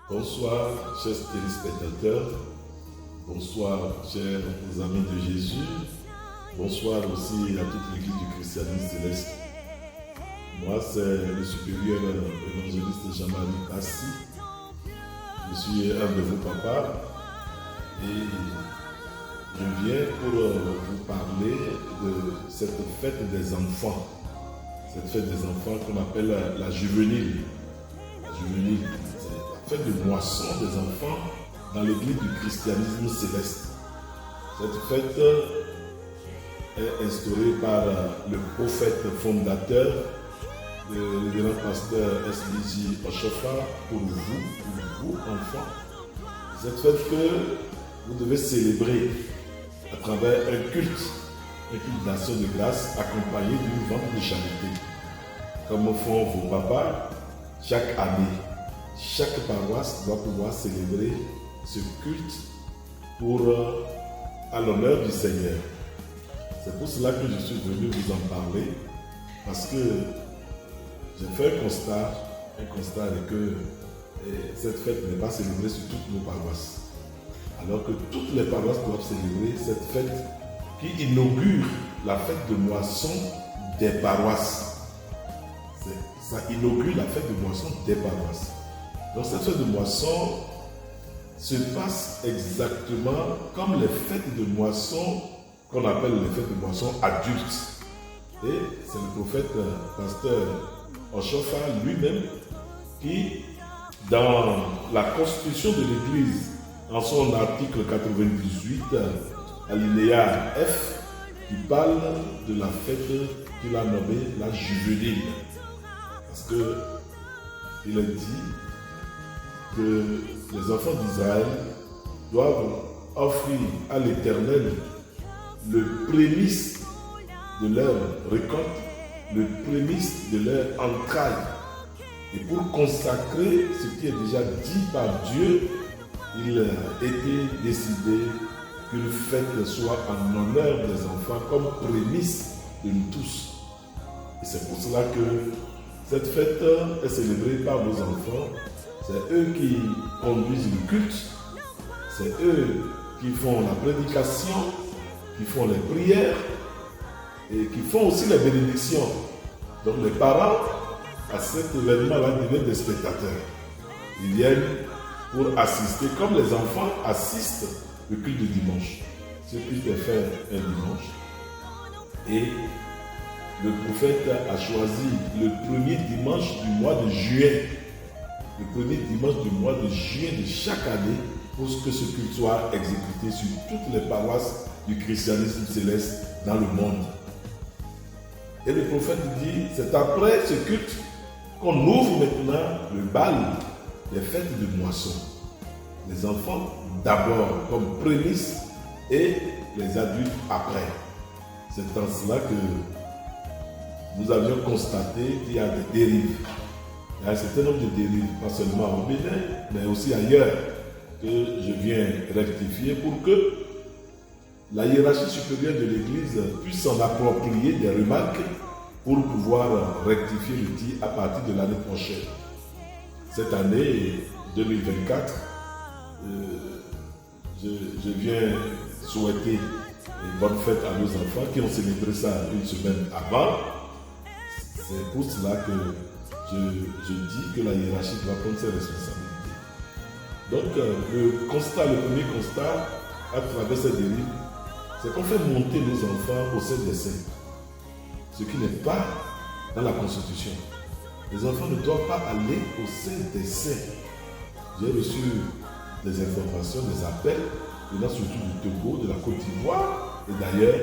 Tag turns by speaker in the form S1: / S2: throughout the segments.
S1: Bonsoir, chers téléspectateurs. Bonsoir, chers amis de Jésus. Bonsoir aussi à toute l'équipe du christianisme céleste. Moi, c'est le supérieur évangéliste Jean-Marie Bassi. Je suis un de vos papas et je viens pour vous parler de cette fête des enfants. Cette fête des enfants qu'on appelle la juvénile. La juvénile, c'est la fête de moisson des enfants dans l'église du christianisme céleste. Cette fête est instaurée par le prophète fondateur, le révérend pasteur S.D.J. Oshofa, pour vous enfants. Cette fête que vous devez célébrer à travers un culte d'action de grâce accompagné d'une vente de charité. Comme font vos papas, chaque année, chaque paroisse doit pouvoir célébrer ce culte à l'honneur du Seigneur. C'est pour cela que je suis venu vous en parler, parce que j'ai fait un constat est que cette fête n'est pas célébrée sur toutes nos paroisses. Alors que toutes les paroisses doivent célébrer cette fête qui inaugure la fête de moisson des paroisses. Ça inaugure la fête de moisson des paroisses. Donc cette fête de moisson se passe exactement comme les fêtes de moisson qu'on appelle les fêtes de moisson adultes. Et c'est le prophète pasteur Oshofa lui-même qui, dans la constitution de l'Église, en son article 98, alinéa F, qui parle de la fête qu'il a nommée la juvénile. Parce qu'il a dit que les enfants d'Israël doivent offrir à l'Éternel le prémice de leur récolte, le prémice de leur entraille. Et pour consacrer ce qui est déjà dit par Dieu, il a été décidé qu'une fête soit en honneur des enfants comme prémice de nous tous. Et c'est pour cela que cette fête est célébrée par nos enfants. C'est eux qui conduisent le culte, c'est eux qui font la prédication, qui font les prières et qui font aussi les bénédictions. Donc les parents, à cet événement-là, deviennent des spectateurs. Ils viennent pour assister, comme les enfants assistent le culte de dimanche. Ce culte est fait un dimanche. Et le prophète a choisi le premier dimanche du mois de juillet. Le premier dimanche du mois de juillet de chaque année pour que ce culte soit exécuté sur toutes les paroisses du christianisme céleste dans le monde. Et le prophète dit, c'est après ce culte qu'on ouvre maintenant le bal des fêtes de moisson. Les enfants d'abord comme prémisse et les adultes après. C'est en cela que nous avions constaté qu'il y a des dérives. Il y a un certain nombre de dérives, pas seulement au Bénin, mais aussi ailleurs, que je viens rectifier pour que la hiérarchie supérieure de l'Église puisse s'en approprier des remarques pour pouvoir rectifier le tir à partir de l'année prochaine. Cette année 2024, je viens souhaiter une bonne fête à nos enfants qui ont célébré ça une semaine avant. C'est pour cela que je dis que la hiérarchie doit prendre ses responsabilités. Donc, le premier constat à travers cette dérive, c'est qu'on fait monter nos enfants au sein des saints. Ce qui n'est pas dans la Constitution. Les enfants ne doivent pas aller au sein des saints. J'ai reçu des informations, des appels, venant surtout du Togo, de la Côte d'Ivoire et d'ailleurs,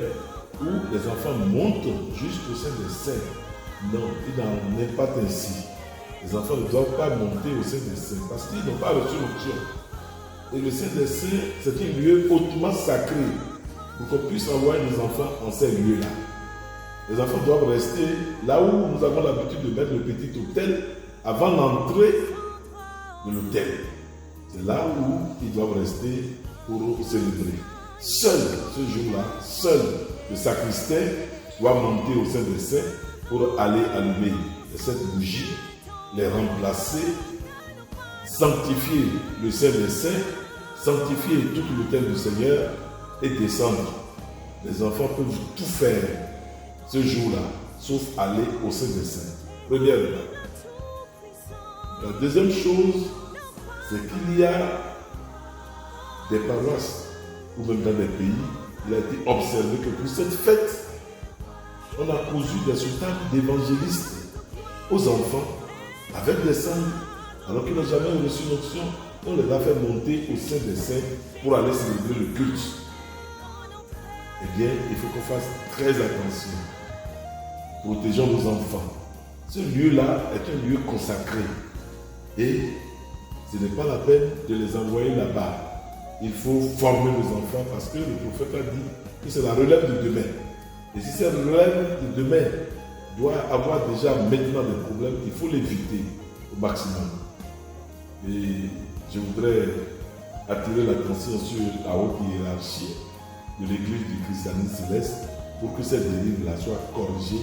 S1: où les enfants montent jusqu'au sein des saints. Non, il n'en est pas ainsi. Les enfants ne doivent pas monter au sein des saints parce qu'ils n'ont pas reçu l'option. Et le sein des saints, c'est un lieu hautement sacré pour qu'on puisse envoyer nos enfants en ces lieux-là. Les enfants doivent rester là où nous avons l'habitude de mettre le petit autel avant l'entrée de l'autel. C'est là où ils doivent rester pour célébrer. Seul ce jour-là, seul le sacristain doit monter au sein des saints pour aller allumer cette bougie, les remplacer sanctifier le Saint des Saints, sanctifier tout l'autel du Seigneur et descendre. Les enfants peuvent tout faire ce jour-là, sauf aller au Saint des Saints. Première étape. La deuxième chose, c'est qu'il y a des paroisses, ou même dans des pays, il a été observé que pour cette fête, on a cousu des soutanes d'évangélistes aux enfants avec des sangles, alors qu'ils n'ont jamais reçu l'option. On les a fait monter au Saint des Saints pour aller célébrer le culte. Eh bien, il faut qu'on fasse très attention. Protégeons nos enfants. Ce lieu-là est un lieu consacré. Et ce n'est pas la peine de les envoyer là-bas. Il faut former nos enfants parce que le prophète a dit que c'est la relève de demain. Et si cette relève de demain doit avoir déjà maintenant des problèmes, il faut l'éviter au maximum. Et je voudrais attirer l'attention sur la haute hiérarchie de l'Église du christianisme céleste pour que cette dérive-là soit corrigée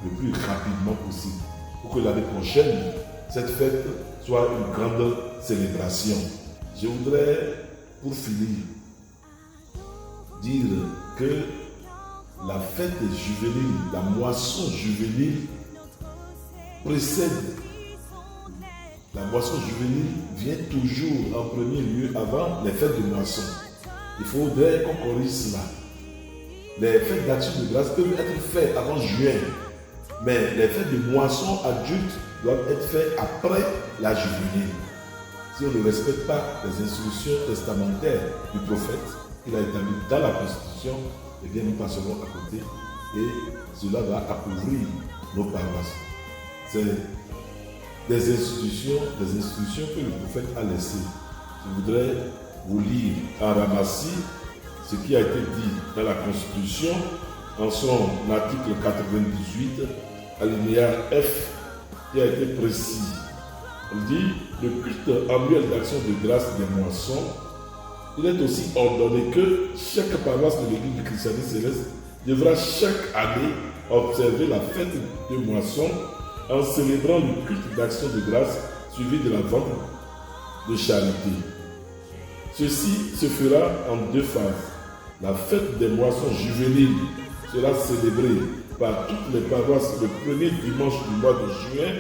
S1: le plus rapidement possible. Pour que l'année prochaine, cette fête soit une grande célébration. Je voudrais, pour finir, dire que la fête juvénile, la moisson juvénile précède. La moisson juvénile vient toujours en premier lieu avant les fêtes de moisson. Il faudrait qu'on corrige cela. Les fêtes d'action de grâce peuvent être faites avant juin, mais les fêtes de moisson adultes doivent être faites après la juvénile. Si on ne respecte pas les instructions testamentaires du prophète qu'il a établies dans la Constitution, eh bien nous passerons à côté et cela va appauvrir nos paroisses. C'est des institutions que le prophète a laissées. Je voudrais vous lire en ramassis ce qui a été dit dans la Constitution en son article 98, alinéa F, qui a été précis. On dit le culte annuel d'action de grâce des moissons. Il est aussi ordonné que chaque paroisse de l'Église du christianisme céleste devra chaque année observer la fête de moisson en célébrant le culte d'action de grâce suivi de la vente de charité. Ceci se fera en deux phases. La fête des moissons juvéniles sera célébrée par toutes les paroisses le premier dimanche du mois de juin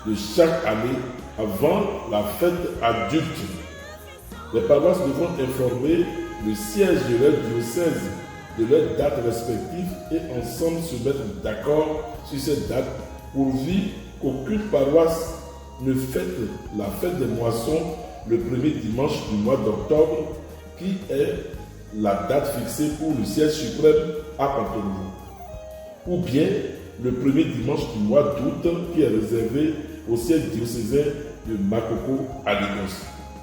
S1: de chaque année avant la fête adulte. Les paroisses devront informer le siège de leur diocèse de leurs dates respectives et ensemble se mettre d'accord sur cette date pourvu qu'aucune paroisse ne fête la fête des moissons le premier dimanche du mois d'octobre, qui est la date fixée pour le siège suprême à Cotonou, ou bien le premier dimanche du mois d'août, qui est réservé au siège diocésain de Makoko à Lagos.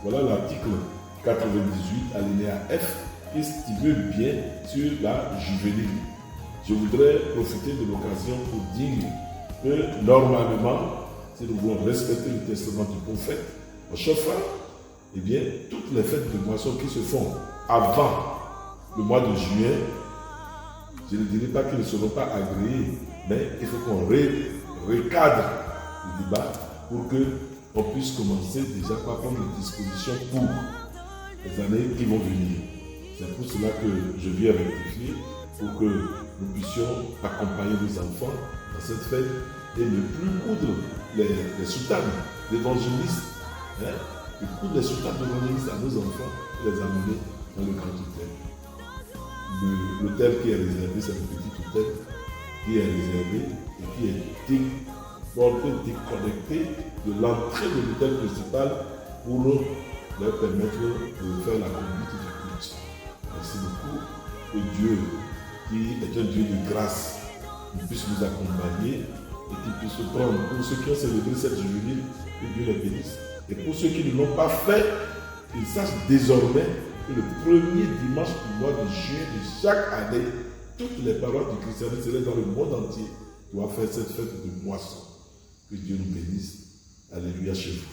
S1: Voilà l'article 98 alinéa F qui stipule bien sur la juvénile. Je voudrais profiter de l'occasion pour dire que normalement, si nous voulons respecter le testament du prophète, au Shofar, eh bien, toutes les fêtes de moisson qui se font avant le mois de juin, je ne dirais pas qu'ils ne seront pas agréés, mais il faut qu'on recadre le débat pour qu'on puisse commencer déjà par prendre les dispositions pour les années qui vont venir. C'est pour cela que je viens rectifier, pour que nous puissions accompagner nos enfants dans cette fête et ne plus coudre les soutanes d'évangélistes, de coudre les soutanes d'évangélistes à nos enfants et les amener dans le grand hôtel. L'hôtel qui est réservé, c'est le petit hôtel qui est réservé et qui est déconnecté de l'entrée de l'hôtel principal pour leur permettre de faire la conduite du culte. Merci beaucoup. Que Dieu, qui est un Dieu de grâce, puisse nous accompagner et qu'il puisse prendre pour ceux qui ont célébré cette juvénile, que Dieu les bénisse. Et pour ceux qui ne l'ont pas fait, qu'ils sachent désormais que le premier dimanche du mois de juillet de chaque année, toutes les paroisses du christianisme céleste dans le monde entier doivent faire cette fête de moisson. Que Dieu nous bénisse. Alléluia chez vous.